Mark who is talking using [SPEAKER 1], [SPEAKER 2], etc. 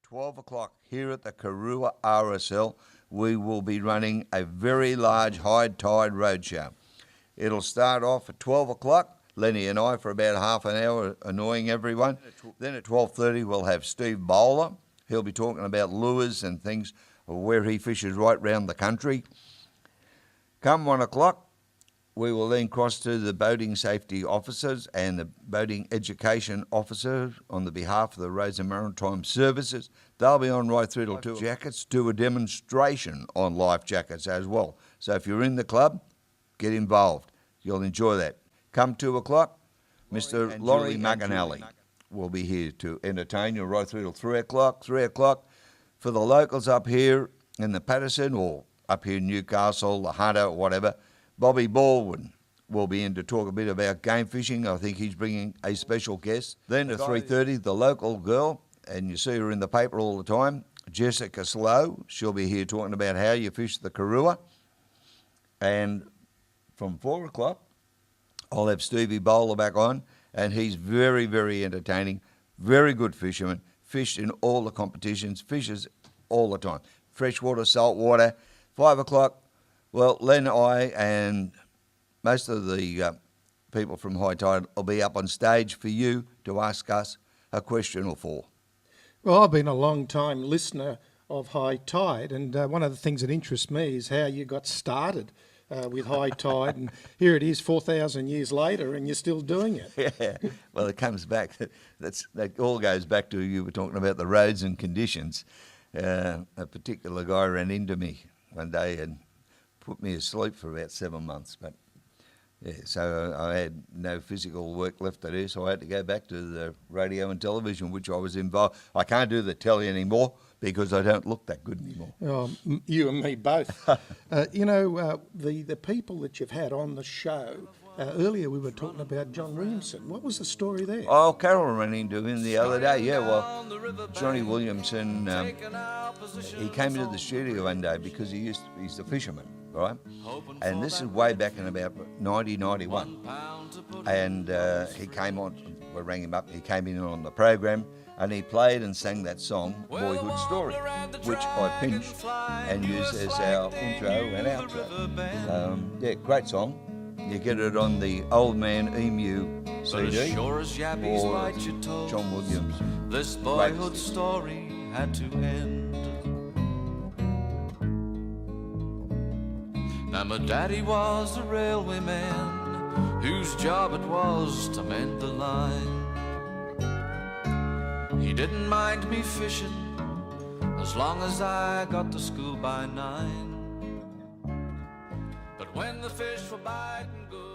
[SPEAKER 1] 12 o'clock here at the Karuah RSL, we will be running a very large Hitide roadshow. It'll start off at 12 o'clock, Lenny and I, for about half an hour, annoying everyone. Then at 12:30 we'll have Steve Bowler. He'll be talking about lures and things, where he fishes right round the country. Come 1 o'clock, we will then cross to the boating safety officers and the boating education officer on the behalf of the Roads and Maritime Services. They'll be on right through till 2. Jackets, do a demonstration on life jackets as well. So if you're in the club, get involved. You'll enjoy that. Come 2 o'clock, Mr. Laurie McAnally will be here to entertain you right through till 3 o'clock. 3 o'clock for the locals up here in the Patterson or up here in Newcastle, the Hunter, or whatever. Bobby Baldwin will be in to talk a bit about game fishing. I think he's bringing a special guest. Then at 3:30, the local girl, and you see her in the paper all the time, Jessica Slow. She'll be here talking about how you fish the Karuah. And from 4 o'clock, I'll have Stevie Bowler back on, and he's very, very entertaining, very good fisherman, fished in all the competitions, fishes all the time, freshwater, saltwater. 5 o'clock, well, Len, I, and most of the people from Hitide will be up on stage for you to ask us a question or four.
[SPEAKER 2] Well, I've been a long-time listener of Hitide, and one of the things that interests me is how you got started with Hitide, and here it is 4,000 years later, and you're still doing it.
[SPEAKER 1] Yeah, well, it comes back. That all goes back to, you were talking about the roads and conditions. A particular guy ran into me one day and put me asleep for about 7 months. But yeah, so I had no physical work left to do, so I had to go back to the radio and television, which I was involved. I can't do the telly anymore because I don't look that good anymore.
[SPEAKER 2] Oh, you and me both. The people that you've had on the show, earlier we were talking about John Williamson. What was the story there?
[SPEAKER 1] Oh, Carol ran into him the other day. Yeah, well, Johnny Williamson, he came into the studio one day because he's a fisherman, right? And this is way back in about 1991. And he came on, we rang him up, he came in on the program, and he played and sang that song, Boyhood Story, which I pinched and used as our intro and outro. Yeah, great song. You get it on the Old Man Emu CD or John Williams.
[SPEAKER 3] This boyhood story had to end. Now my daddy was a railway man whose job it was to mend the line. He didn't mind me fishing as long as I got to school by 9. But when the fish were biting good,